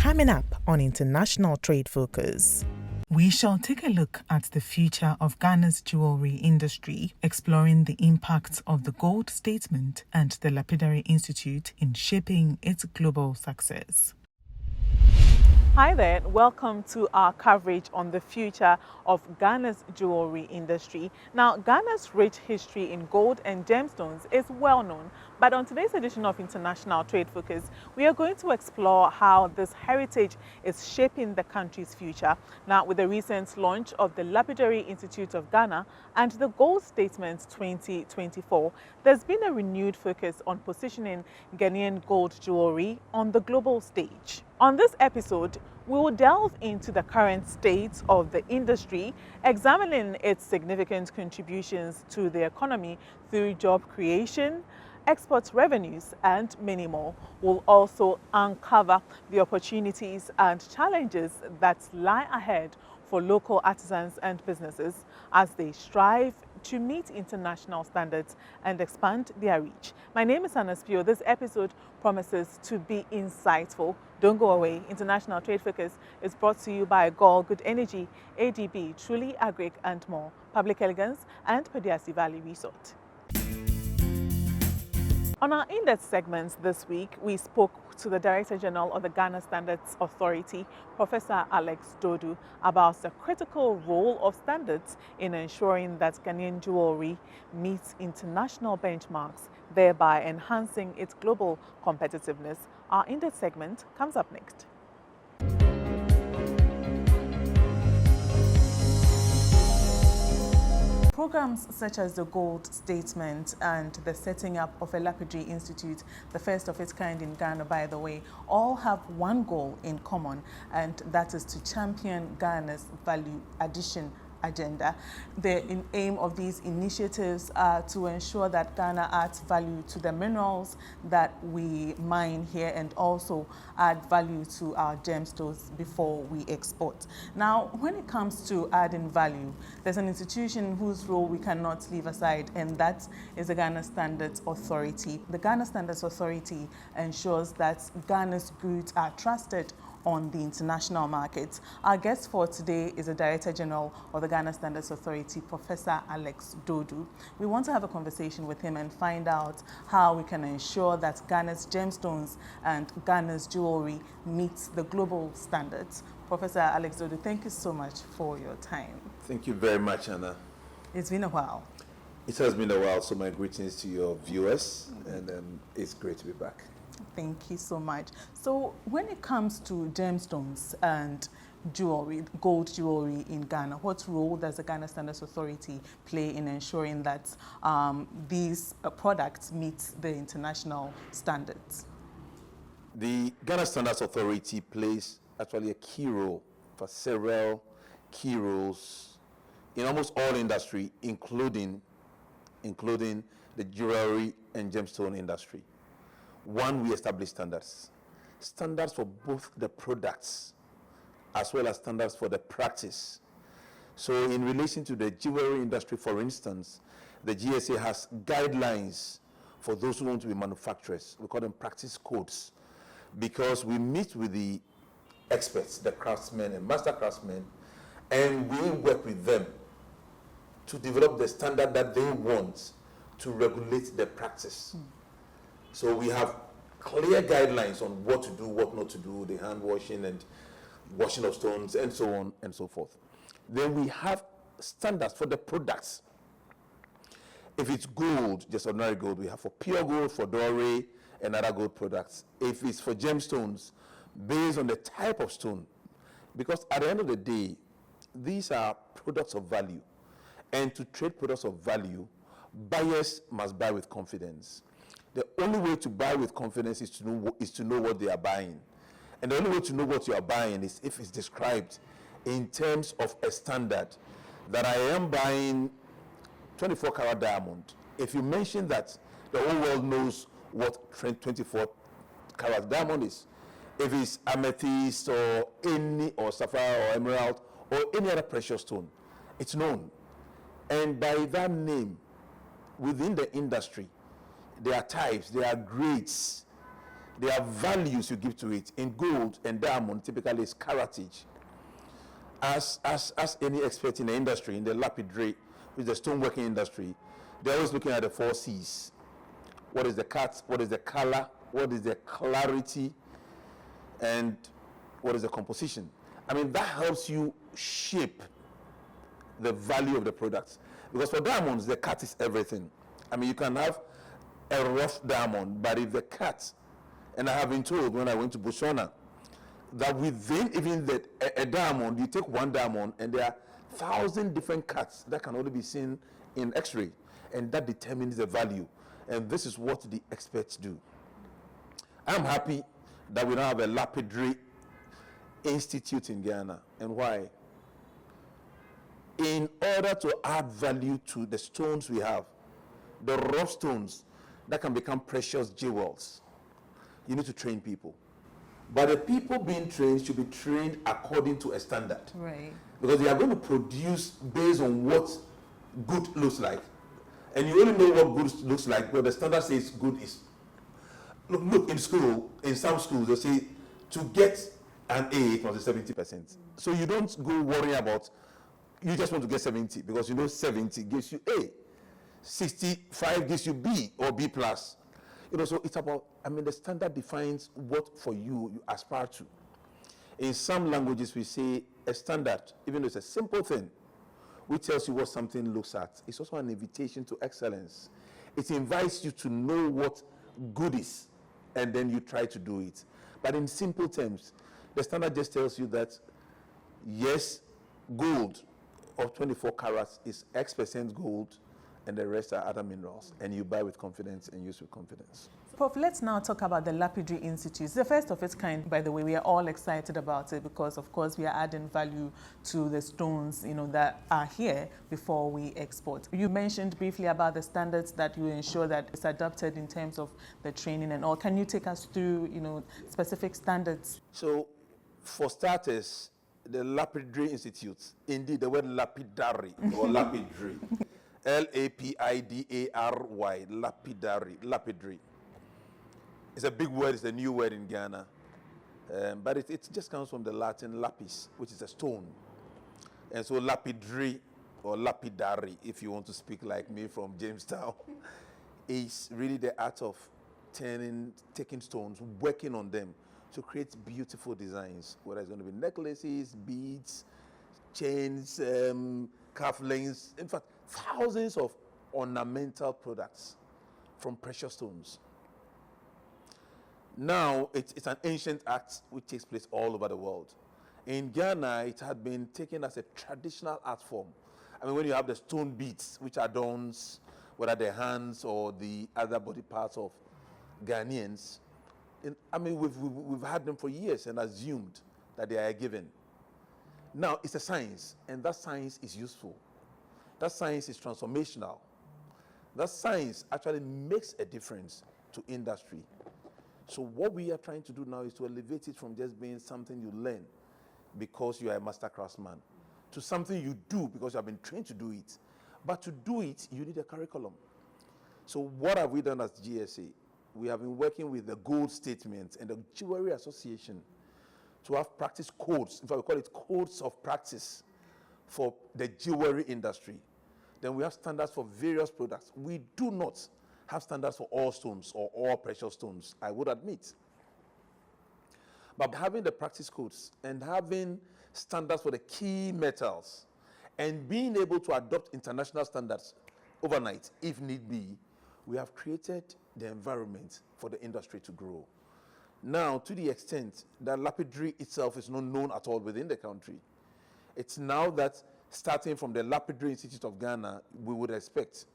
Coming up on International Trade Focus. We shall take a look at the future of Ghana's jewelry industry, exploring the impacts of the Gold Statement and the Lapidary Institute in shaping its global success. Hi there, welcome to our coverage on the future of Ghana's jewelry industry. Now, Ghana's rich history in gold and gemstones is well known, but on today's edition of International Trade Focus, we are going to explore how this heritage is shaping the country's future. Now, with the recent launch of the Lapidary Institute of Ghana and the Gold Statement 2024, there's been a renewed focus on positioning Ghanaian gold jewelry on the global stage. On this episode, we will delve into the current state of the industry, examining its significant contributions to the economy through job creation, export revenues, and many more. We'll also uncover the opportunities and challenges that lie ahead for local artisans and businesses as they strive to meet international standards and expand their reach. My name is Anna Spio. This episode promises to be insightful. Don't go away. International Trade Focus is brought to you by Gol Good Energy, ADB, Truly Agric and more, Public Elegance and Pediasi Valley Resort. On our in-depth segments this week, we spoke to the Director General of the Ghana Standards Authority, Professor Alex Dodu, about the critical role of standards in ensuring that Ghanaian jewelry meets international benchmarks, thereby enhancing its global competitiveness. Our in-depth segment comes up next. Programs such as the Gold Statement and the setting up of a Lapidary Institute, the first of its kind in Ghana, by the way, all have one goal in common, and that is to champion Ghana's value addition agenda. The aim of these initiatives are to ensure that Ghana adds value to the minerals that we mine here and also add value to our gemstones before we export. Now, when it comes to adding value, there's an institution whose role we cannot leave aside, and that is the Ghana Standards Authority. The Ghana Standards Authority ensures that Ghana's goods are trusted on the international markets. Our guest for today is the Director General of the Ghana Standards Authority, Professor Alex Dodu. We want to have a conversation with him and find out how we can ensure that Ghana's gemstones and Ghana's jewelry meets the global standards. Professor Alex Dodu, thank you so much for your time. Thank you very much, Anna. It's been a while. It has been a while, so my greetings to your viewers, and it's great to be back. Thank you so much. So when it comes to gemstones and jewelry, gold jewelry in Ghana, what role does the Ghana Standards Authority play in ensuring that these products meet the international standards? The Ghana Standards Authority plays actually a key role for several key roles in almost all industry, including the jewelry and gemstone industry. One, we establish standards. Standards for both the products as well as standards for the practice. So in relation to the jewelry industry, for instance, the GSA has guidelines for those who want to be manufacturers. We call them practice codes, because we meet with the experts, the craftsmen and master craftsmen, and we work with them to develop the standard that they want to regulate their practice. So we have clear guidelines on what to do, what not to do, the hand washing and washing of stones, and so on and so forth. Then we have standards for the products. If it's gold, just ordinary gold, we have for pure gold, for doré, and other gold products. If it's for gemstones, based on the type of stone, because at the end of the day, these are products of value. And to trade products of value, buyers must buy with confidence. The only way to buy with confidence is to know what they are buying. And the only way to know what you are buying is if it's described in terms of a standard, that I am buying 24 karat diamond. If you mention that, the whole world knows what 24 karat diamond is. If it's amethyst or sapphire or emerald or any other precious stone, it's known. And by that name, within the industry, there are types, there are grades, There are values you give to it. In gold and diamond, typically it's caratage. As any expert in the industry, in the lapidary, which is the stoneworking industry, they're always looking at the 4 C's. What is the cut? What is the color? What is the clarity? And what is the composition? I mean, that helps you shape the value of the products. Because for diamonds, the cut is everything. I mean, you can have a rough diamond, but if the cut, and I have been told when I went to Botswana, that within even a diamond, you take one diamond and there are 1,000 different cuts that can only be seen in X-ray, and that determines the value. And this is what the experts do. I'm happy that we now have a lapidary institute in Ghana. And why? In order to add value to the stones we have, the rough stones that can become precious jewels, you need to train people. But the people being trained should be trained according to a standard. Right. Because they are going to produce based on what good looks like. And you only know what good looks like, but the standard says good is. Look, in school, in some schools, they say to get an A, it must be 70%. So you don't go worry about, you just want to get 70, because you know 70 gives you A. 65 gives you B or B plus. So it's about, the standard defines what for you aspire to. In some languages, we say a standard, even though it's a simple thing, which tells you what something looks at. It's also an invitation to excellence. It invites you to know what good is, and then you try to do it. But in simple terms, the standard just tells you that, yes, gold of 24 carats is X% gold, and the rest are other minerals, and you buy with confidence and use with confidence. Prof, let's now talk about the Lapidary Institute. It's the first of its kind, by the way. We are all excited about it because, of course, we are adding value to the stones, that are here before we export. You mentioned briefly about the standards that you ensure that it's adopted in terms of the training and all. Can you take us through, specific standards? So, for starters, the Lapidary Institute, indeed, the word lapidary or lapidary, Lapidary, lapidary. It's a big word, it's a new word in Ghana. But it just comes from the Latin lapis, which is a stone. And so lapidary or lapidary, if you want to speak like me from Jamestown, is really the art of taking stones, working on them to create beautiful designs, whether it's going to be necklaces, beads, chains, cufflinks, in fact, thousands of ornamental products from precious stones. Now, it's an ancient act which takes place all over the world. In Ghana, it had been taken as a traditional art form. When you have the stone beads, which adorns whether the hands or the other body parts of Ghanaians, we've had them for years and assumed that they are given. Now, it's a science, and that science is useful. That science is transformational. That science actually makes a difference to industry. So what we are trying to do now is to elevate it from just being something you learn because you are a master craftsman to something you do because you have been trained to do it. But to do it, you need a curriculum. So what have we done as GSA? We have been working with the Gold Statement and the Jewelry Association to have practice codes. In fact, we call it codes of practice for the jewelry industry. Then we have standards for various products. We do not have standards for all stones or all precious stones, I would admit. But having the practice codes and having standards for the key metals and being able to adopt international standards overnight, if need be, we have created the environment for the industry to grow. Now, to the extent that lapidary itself is not known at all within the country, it's now that starting from the Lapidary Institute of Ghana, we would expect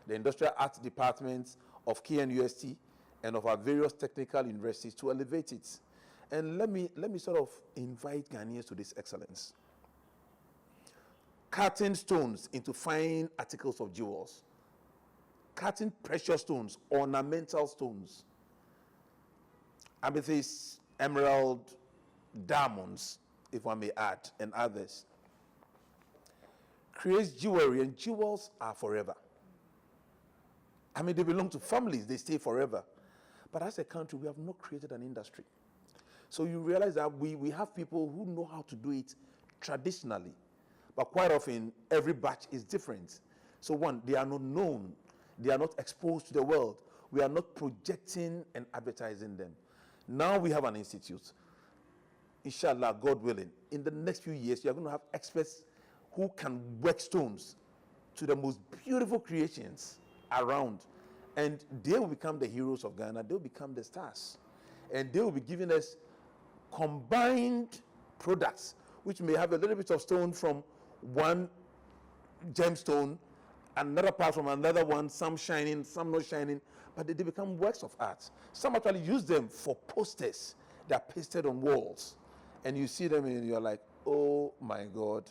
the Industrial Arts Departments of KNUST and of our various technical universities to elevate it. And let me sort of invite Ghanaians to this excellence. Cutting stones into fine articles of jewels. Cutting precious stones, ornamental stones. Amethyst, emerald, diamonds, if one may add, and others. Creates jewelry, and jewels are forever. They belong to families, they stay forever. But as a country, we have not created an industry. So you realize that we have people who know how to do it traditionally. But quite often, every batch is different. So one, they are not known. They are not exposed to the world. We are not projecting and advertising them. Now we have an institute. Inshallah, God willing, in the next few years, you are going to have experts who can work stones to the most beautiful creations around. And they will become the heroes of Ghana. They will become the stars. And they will be giving us combined products, which may have a little bit of stone from one gemstone, another part from another one, some shining, some not shining, but they become works of art. Some actually use them for posters that are pasted on walls. And you see them and you're like, oh my God.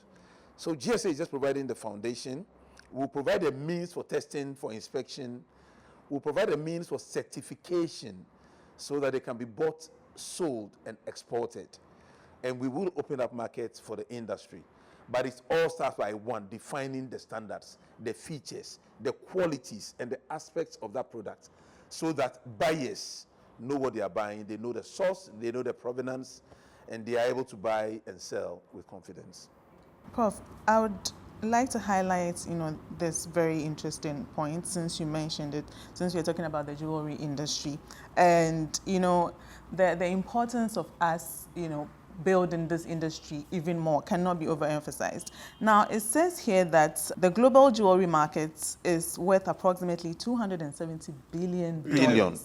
So GSA is just providing the foundation. We'll provide a means for testing, for inspection. We'll provide a means for certification so that they can be bought, sold, and exported. And we will open up markets for the industry. But it all starts by one, defining the standards, the features, the qualities, and the aspects of that product so that buyers know what they are buying, they know the source, they know the provenance, and they are able to buy and sell with confidence. Prof, I would like to highlight, this very interesting point since you mentioned it, since we're talking about the jewelry industry, and the importance of us, building this industry even more cannot be overemphasized. Now, it says here that the global jewelry market is worth approximately $270 billion.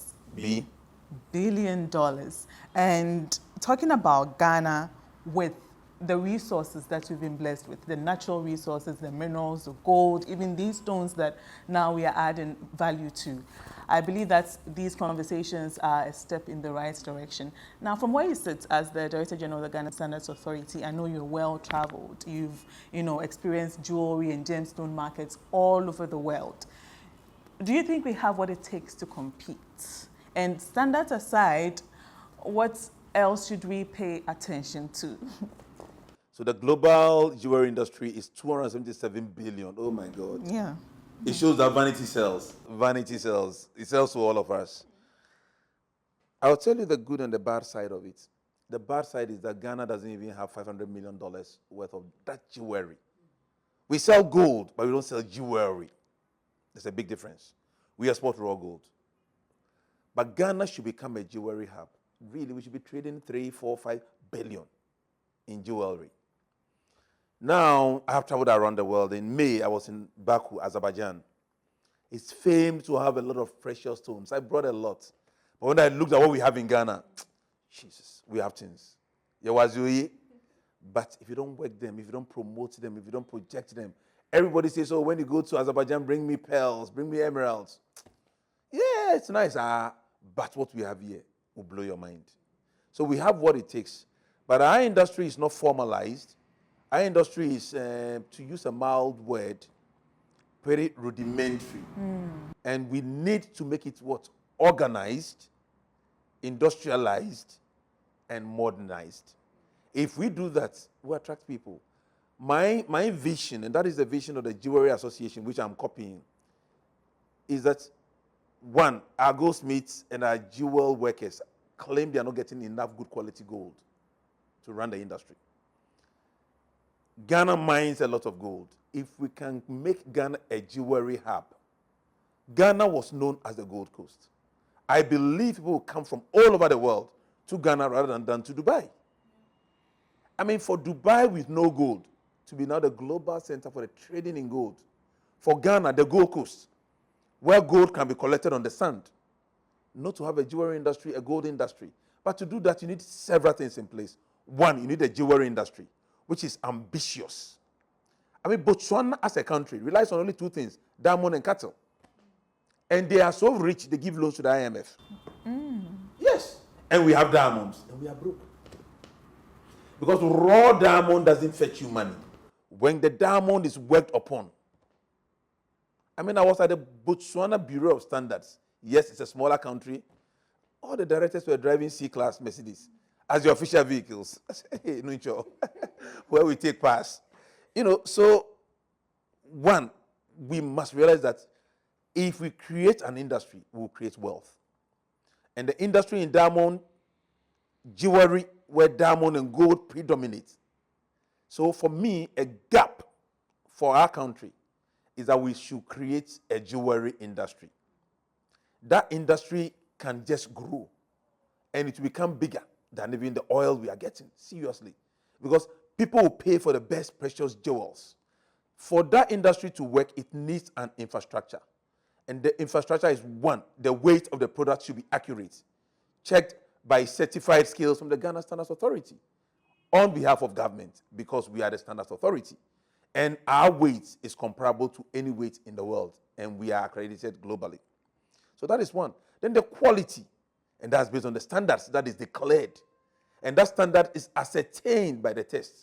Billion dollars. And talking about Ghana with the resources that we've been blessed with, the natural resources, the minerals, the gold, even these stones that now we are adding value to. I believe that these conversations are a step in the right direction. Now, from where you sit as the Director General of the Ghana Standards Authority, I know you're well-traveled. You've, experienced jewelry and gemstone markets all over the world. Do you think we have what it takes to compete? And standards aside, what else should we pay attention to? So the global jewelry industry is 277 billion. Oh my God. Yeah. It shows that vanity sells. Vanity sells. It sells to all of us. I'll tell you the good and the bad side of it. The bad side is that Ghana doesn't even have $500 million worth of that jewelry. We sell gold, but we don't sell jewelry. There's a big difference. We export raw gold. But Ghana should become a jewelry hub. Really, we should be trading 3, 4, 5 billion in jewelry. Now, I have traveled around the world. In May, I was in Baku, Azerbaijan. It's famed to have a lot of precious stones. I brought a lot. But when I looked at what we have in Ghana, Jesus, we have things. But if you don't work them, if you don't promote them, if you don't project them, everybody says, oh, when you go to Azerbaijan, bring me pearls, bring me emeralds. Yeah, it's nice. But what we have here will blow your mind. So we have what it takes. But our industry is not formalized. Our industry is, to use a mild word, very rudimentary. And we need to make it what? Organized, industrialized, and modernized. If we do that, we attract people. My vision, and that is the vision of the Jewelry Association, which I'm copying, is that, one, our goldsmiths and our jewel workers claim they are not getting enough good quality gold to run the industry. Ghana mines a lot of gold. If we can make Ghana a jewelry hub, Ghana was known as the Gold Coast. I believe people will come from all over the world to Ghana rather than to Dubai. I mean, for Dubai with no gold to be now the global center for the trading in gold, for Ghana, the Gold Coast, where gold can be collected on the sand, not to have a jewelry industry, a gold industry. But to do that, you need several things in place. One, you need a jewelry industry, which is ambitious. I mean, Botswana as a country relies on only two things, diamond and cattle. And they are so rich, they give loans to the IMF. Yes. And we have diamonds, and we are broke. Because raw diamond doesn't fetch you money. When the diamond is worked upon. I mean, I was at the Botswana Bureau of Standards. Yes, it's a smaller country. All the directors were driving C-Class Mercedes as the official vehicles. I said, hey, no, where we take pass. So, one, we must realize that if we create an industry, we will create wealth. And the industry in diamond, jewelry, where diamond and gold predominate. So for me, a gap for our country is that we should create a jewelry industry. That industry can just grow and it will become bigger than even the oil we are getting, seriously. Because people will pay for the best precious jewels. For that industry to work, it needs an infrastructure. And the infrastructure is one, the weight of the product should be accurate, checked by certified scales from the Ghana Standards Authority on behalf of government, because we are the Standards Authority. And our weight is comparable to any weight in the world, and we are accredited globally. So that is one. Then the quality, and that's based on the standards that is declared. And that standard is ascertained by the test.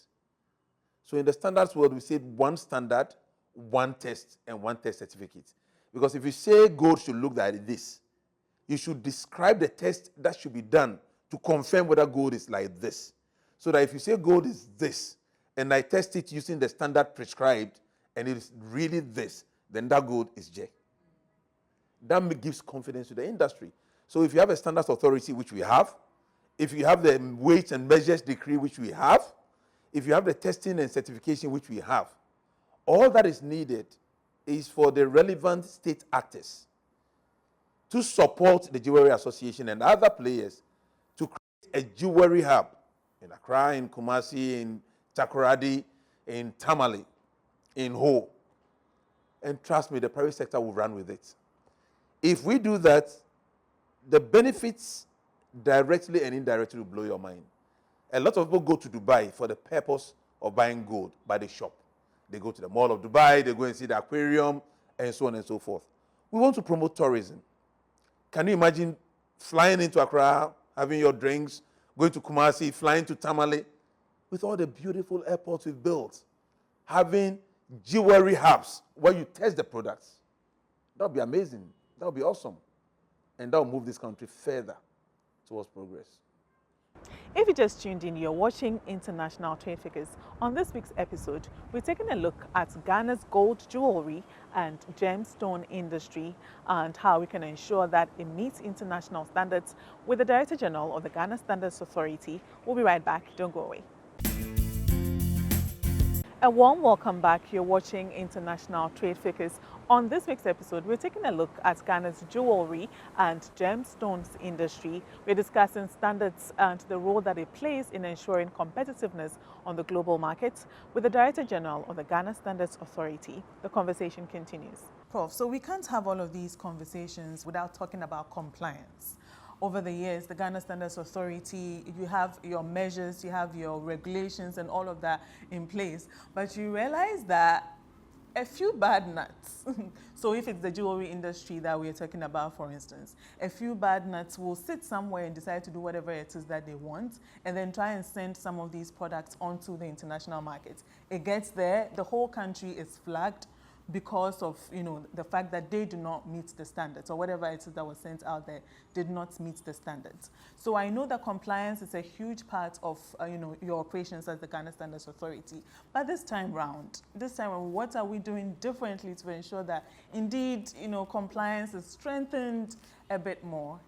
So in the standards world, we say one standard, one test, and one test certificate. Because if you say gold should look like this, you should describe the test that should be done to confirm whether gold is like this. So that if you say gold is this, and I test it using the standard prescribed, and it is really this, then that gold is J. That gives confidence to the industry. So if you have a standards authority, which we have, if you have the weights and measures decree, which we have, if you have the testing and certification, which we have, all that is needed is for the relevant state actors to support the Jewelry Association and other players to create a jewelry hub in Accra, in Kumasi, in Takoradi, in Tamale, in Ho. And trust me, the private sector will run with it. If we do that, the benefits directly and indirectly will blow your mind. A lot of people go to Dubai for the purpose of buying gold by the shop. They go to the Mall of Dubai, they go and see the aquarium, and so on and so forth. We want to promote tourism. Can you imagine flying into Accra, having your drinks, going to Kumasi, flying to Tamale, with all the beautiful airports we've built, having jewelry hubs where you test the products? That would be amazing. That would be awesome. And that will move this country further towards progress. If you just tuned in, you're watching International Trade Figures. On this week's episode, we're taking a look at Ghana's gold jewelry and gemstone industry and how we can ensure that it meets international standards with the Director General of the Ghana Standards Authority. We'll be right back. Don't go away. A warm welcome back. You're watching International Trade Figures. On this week's episode, we're taking a look at Ghana's jewelry and gemstones industry. We're discussing standards and the role that it plays in ensuring competitiveness on the global market with the Director General of the Ghana Standards Authority. The conversation continues. Prof, so we can't have all of these conversations without talking about compliance. Over the years, the Ghana Standards Authority, you have your measures, you have your regulations and all of that in place, but you realize that a few bad nuts, so if it's the jewelry industry that we're talking about, for instance, a few bad nuts will sit somewhere and decide to do whatever it is that they want and then try and send some of these products onto the international market. It gets there, the whole country is flagged because of, the fact that they do not meet the standards, or whatever it is that was sent out there did not meet the standards. So I know that compliance is a huge part of, your operations as the Ghana Standards Authority. But this time round, what are we doing differently to ensure that indeed, compliance is strengthened a bit more?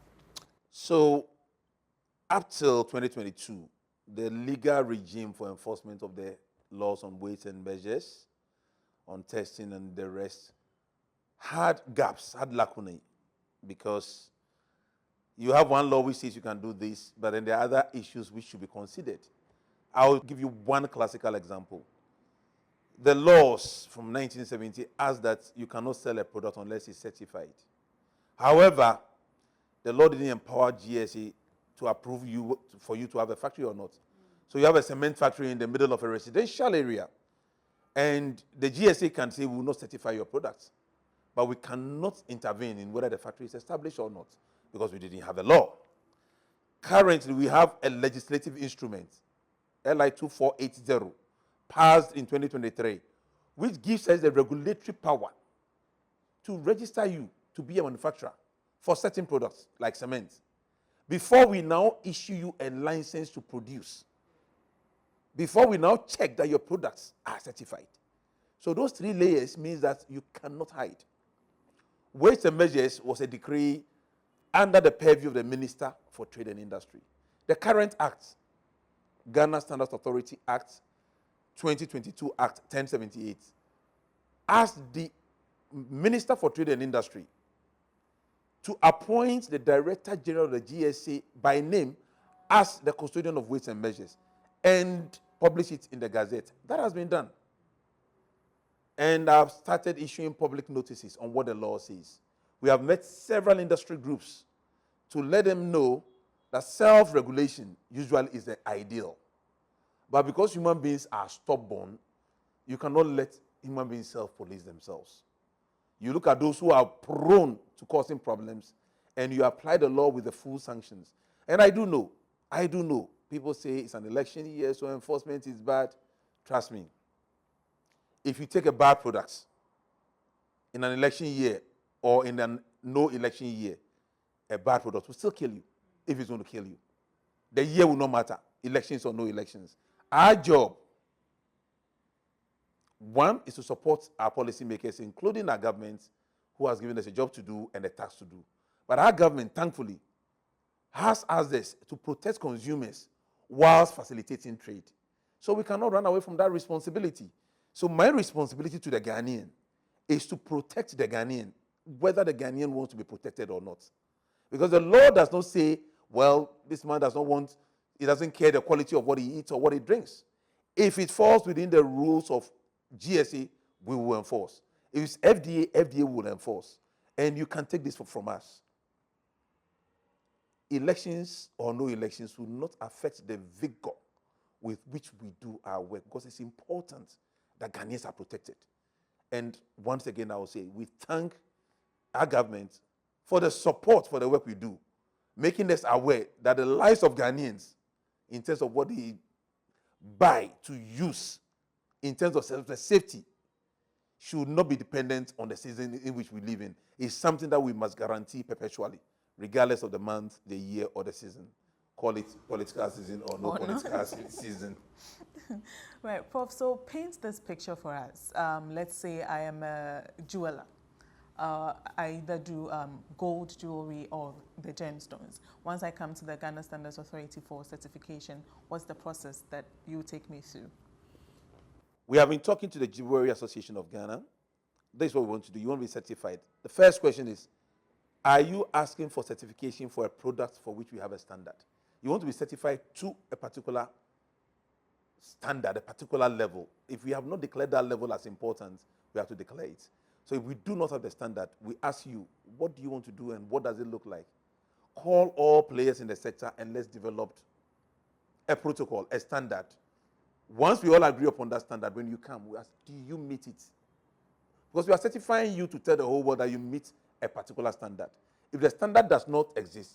So up till 2022, the legal regime for enforcement of the laws on weights and measures, on testing and the rest, had gaps, had lacunae, because you have one law which says you can do this, but then there are other issues which should be considered. I'll give you one classical example. The laws from 1970 ask that you cannot sell a product unless it's certified. However, the law didn't empower GSA to approve for you to have a factory or not. So you have a cement factory in the middle of a residential area, and the GSA can say, we will not certify your products. But we cannot intervene in whether the factory is established or not, because we didn't have a law. Currently, we have a legislative instrument, LI 2480, passed in 2023, which gives us the regulatory power to register you to be a manufacturer for certain products, like cement, before we now issue you a license to produce, before we now check that your products are certified. So those three layers means that you cannot hide. Weights and measures was a decree under the purview of the Minister for Trade and Industry. The current act, Ghana Standards Authority Act 2022 Act 1078, asks the Minister for Trade and Industry to appoint the Director General of the GSA by name as the custodian of weights and measures and publish it in the Gazette. That has been done. And I've started issuing public notices on what the law says. We have met several industry groups to let them know that self-regulation usually is the ideal. But because human beings are stubborn, you cannot let human beings self-police themselves. You look at those who are prone to causing problems, and you apply the law with the full sanctions. And I do know, people say it's an election year, so enforcement is bad. Trust me. If you take a bad product in an election year or in a no election year, a bad product will still kill you if it's going to kill you. The year will not matter, elections or no elections. Our job, one, is to support our policymakers, including our government, who has given us a job to do and a task to do. But our government, thankfully, has asked us to protect consumers whilst facilitating trade. So we cannot run away from that responsibility. So my responsibility to the Ghanaian is to protect the Ghanaian, whether the Ghanaian wants to be protected or not. Because the law does not say, well, this man does not want, he doesn't care the quality of what he eats or what he drinks. If it falls within the rules of GSA, we will enforce. If it's FDA, FDA will enforce. And you can take this from us. Elections or no elections will not affect the vigor with which we do our work, because it's important that Ghanaians are protected. And once again, I will say, we thank our government for the support for the work we do, making us aware that the lives of Ghanaians, in terms of what they buy to use, in terms of safety, should not be dependent on the season in which we live in. It's something that we must guarantee perpetually, regardless of the month, the year, or the season. Call it political season or no political season. Right, Prof, so paint this picture for us. Let's say I am a jeweler. I either do gold jewelry or the gemstones. Once I come to the Ghana Standards Authority for certification, what's the process that you take me through? We have been talking to the Jewelry Association of Ghana. This is what we want to do. You want to be certified. The first question is, are you asking for certification for a product for which we have a standard? You want to be certified to a particular standard, a particular level. If we have not declared that level as important, we have to declare it. So if we do not have the standard, we ask you, what do you want to do and what does it look like? Call all players in the sector and let's develop a protocol, a standard. Once we all agree upon that standard, when you come, we ask, do you meet it? Because we are certifying you to tell the whole world that you meet a particular standard. If the standard does not exist,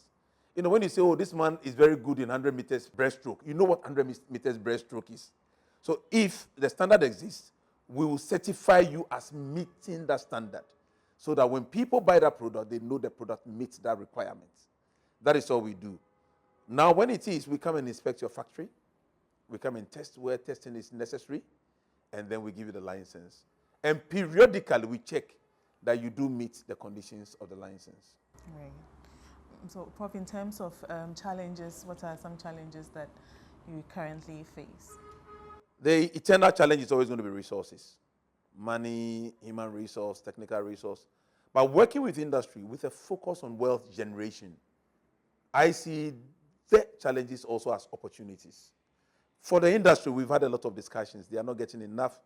you know, when you say, oh, this man is very good in 100 meters breaststroke, you know what 100 meters breaststroke is. So if the standard exists, we will certify you as meeting that standard, so that when people buy that product, they know the product meets that requirement. That is all we do. Now, when it is, we come and inspect your factory. We come and test where testing is necessary, and then we give you the license. And periodically, we check that you do meet the conditions of the license. Right. So, Prof, in terms of challenges, what are some challenges that you currently face? The eternal challenge is always going to be resources. Money, human resource, technical resource. But working with industry with a focus on wealth generation, I see the challenges also as opportunities. For the industry, we've had a lot of discussions. They are not getting enough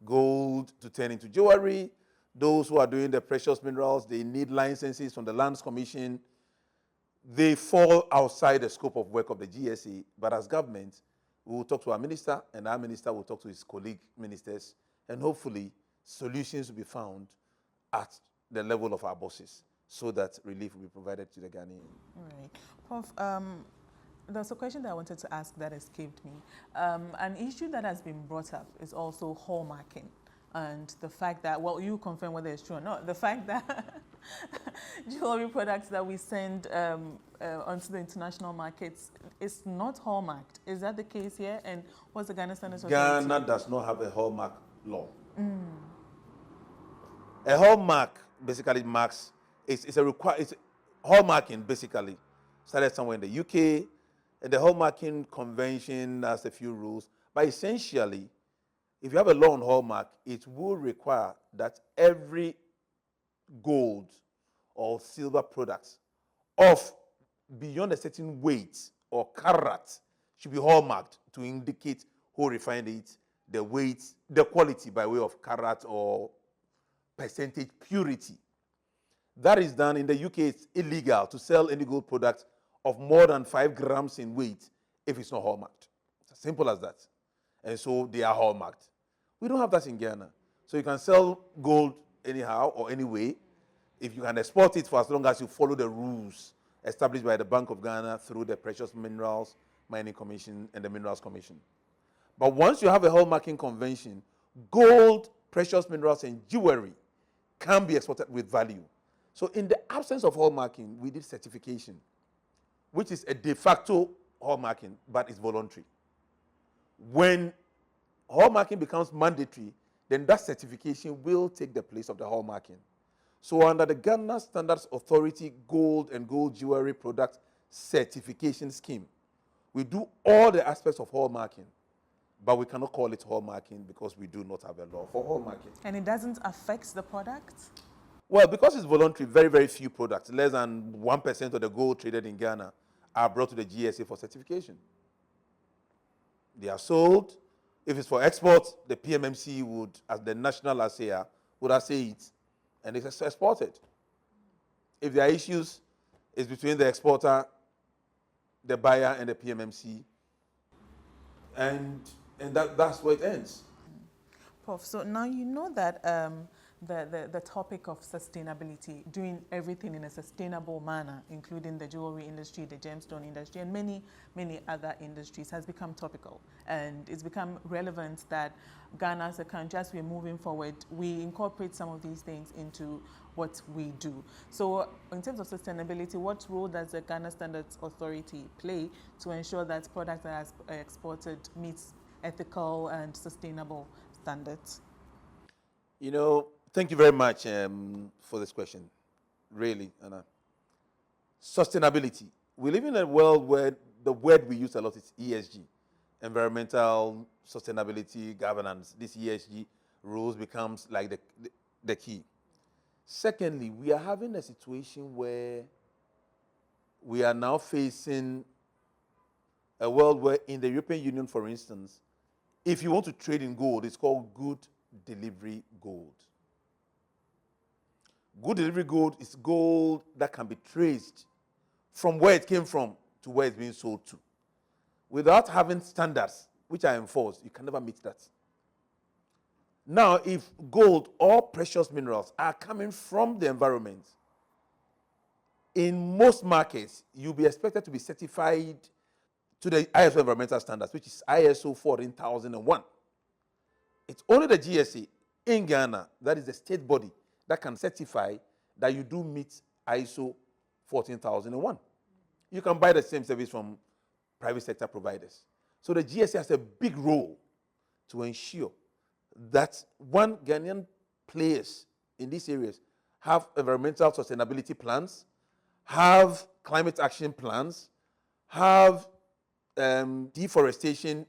gold to turn into jewelry. Those who are doing the precious minerals, they need licenses from the Lands Commission. They fall outside the scope of work of the GSA, but as government, we will talk to our minister, and our minister will talk to his colleague ministers, and hopefully solutions will be found at the level of our bosses so that relief will be provided to the Ghanaian. Right. Prof, there's a question that I wanted to ask that escaped me. An issue that has been brought up is also hallmarking. And the fact that, well, you confirm whether it's true or not, the fact that jewelry products that we send onto the international markets is not hallmarked. Is that the case here? And what's the Ghana Standards Authority? Ghana does not have a hallmark law. A hallmark basically marks, hallmarking basically started somewhere in the UK, and the hallmarking convention has a few rules. But essentially, if you have a law on hallmark, it will require that every gold or silver products of beyond a certain weight or carat should be hallmarked to indicate who refined it, the weight, the quality by way of carat or percentage purity. That is done in the UK. It's illegal to sell any gold product of more than 5 grams in weight if it's not hallmarked. It's as simple as that. And so they are hallmarked. We don't have that in Ghana. So you can sell gold anyhow or anyway if you can export it for as long as you follow the rules established by the Bank of Ghana through the Precious Minerals Mining Commission and the Minerals Commission. But once you have a hallmarking convention, gold, precious minerals, and jewelry can be exported with value. So in the absence of hallmarking, we did certification, which is a de facto hallmarking, but it's voluntary. When hallmarking becomes mandatory, then that certification will take the place of the hallmarking. So under the Ghana Standards Authority Gold and Gold Jewelry Product Certification Scheme, we do all the aspects of hallmarking, but we cannot call it hallmarking because we do not have a law for hallmarking. And it doesn't affect the product? Well, because it's voluntary, very, very few products, less than 1% of the gold traded in Ghana, are brought to the GSA for certification. They are sold. If it's for export, the PMMC would, as the national assayer, would assay it, and it's exported. If there are issues, it's between the exporter, the buyer, and the PMMC, and that's where it ends. Prof, so now you know that the topic of sustainability, doing everything in a sustainable manner, including the jewelry industry, the gemstone industry, and many, many other industries, has become topical. And it's become relevant that Ghana as a country, as we're moving forward, we incorporate some of these things into what we do. So in terms of sustainability, what role does the Ghana Standards Authority play to ensure that products that are exported meets ethical and sustainable standards? You know, thank you very much for this question. Really, Anna. Sustainability. We live in a world where the word we use a lot is ESG, environmental sustainability governance. This ESG rules becomes like the key. Secondly, we are having a situation where we are now facing a world where in the European Union, for instance, if you want to trade in gold, it's called good delivery gold. Good delivery gold is gold that can be traced from where it came from to where it's being sold to. Without having standards which are enforced, you can never meet that. Now, if gold or precious minerals are coming from the environment, in most markets, you'll be expected to be certified to the ISO environmental standards, which is ISO 14001. It's only the GSA in Ghana, that is the state body, that can certify that you do meet ISO 14001. You can buy the same service from private sector providers. So the GSA has a big role to ensure that Ghanaian players in these areas have environmental sustainability plans, have climate action plans, have deforestation,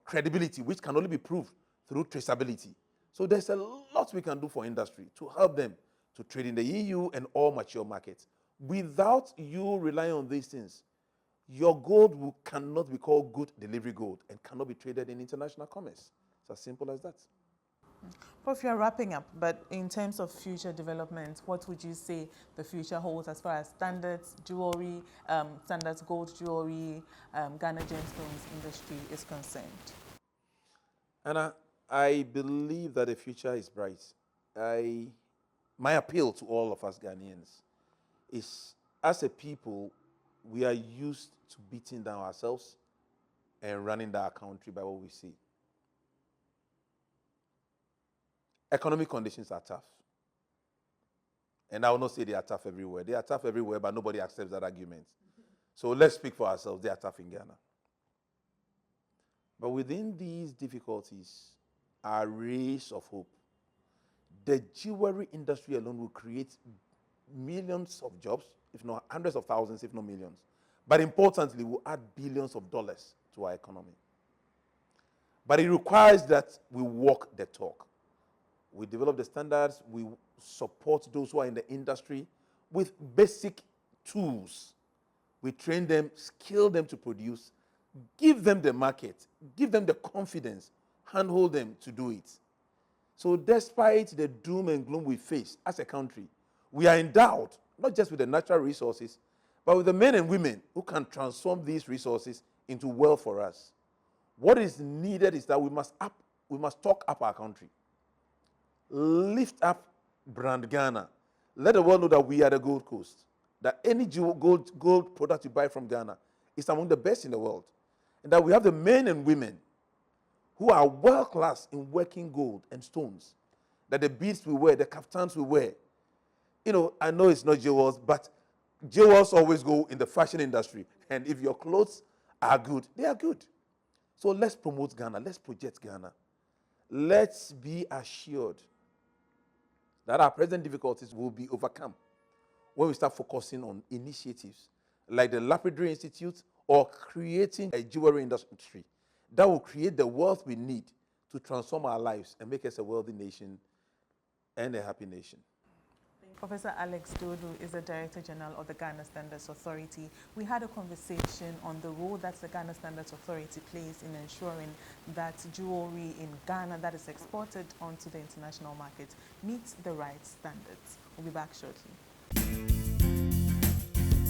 credibility, which can only be proved through traceability. So there's a lot we can do for industry to help them to trade in the EU and all mature markets. Without you relying on these things, your gold cannot be called good delivery gold and cannot be traded in international commerce. It's as simple as that. Prof, you're wrapping up, but in terms of future development, what would you say the future holds as far as standards, jewelry, standards gold jewelry, Ghana gemstones industry is concerned? Anna, I believe that the future is bright. My appeal to all of us Ghanaians is, as a people, we are used to beating down ourselves and running down our country by what we see. Economic conditions are tough. And I will not say they are tough everywhere. They are tough everywhere, but nobody accepts that argument. So let's speak for ourselves. They are tough in Ghana. But within these difficulties are rays of hope. The jewelry industry alone will create millions of jobs, if not hundreds of thousands, if not millions. But importantly, will add billions of dollars to our economy. But it requires that we walk the talk. We develop the standards, we support those who are in the industry with basic tools. We train them, skill them to produce, give them the market, give them the confidence, handhold them to do it. So despite the doom and gloom we face as a country, we are endowed, not just with the natural resources, but with the men and women who can transform these resources into wealth for us. What is needed is that we must talk up our country. Lift up brand Ghana. Let the world know that we are the Gold Coast. That any gold product you buy from Ghana is among the best in the world. And that we have the men and women who are world-class in working gold and stones. That the beads we wear, the kaftans we wear. You know, I know it's not jewels, but jewels always go in the fashion industry. And if your clothes are good, they are good. So let's promote Ghana. Let's project Ghana. Let's be assured that our present difficulties will be overcome when we start focusing on initiatives like the Lapidary Institute or creating a jewelry industry that will create the wealth we need to transform our lives and make us a wealthy nation and a happy nation. Professor Alex Dodo is the Director General of the Ghana Standards Authority. We had a conversation on the role that the Ghana Standards Authority plays in ensuring that jewelry in Ghana that is exported onto the international market meets the right standards. We'll be back shortly.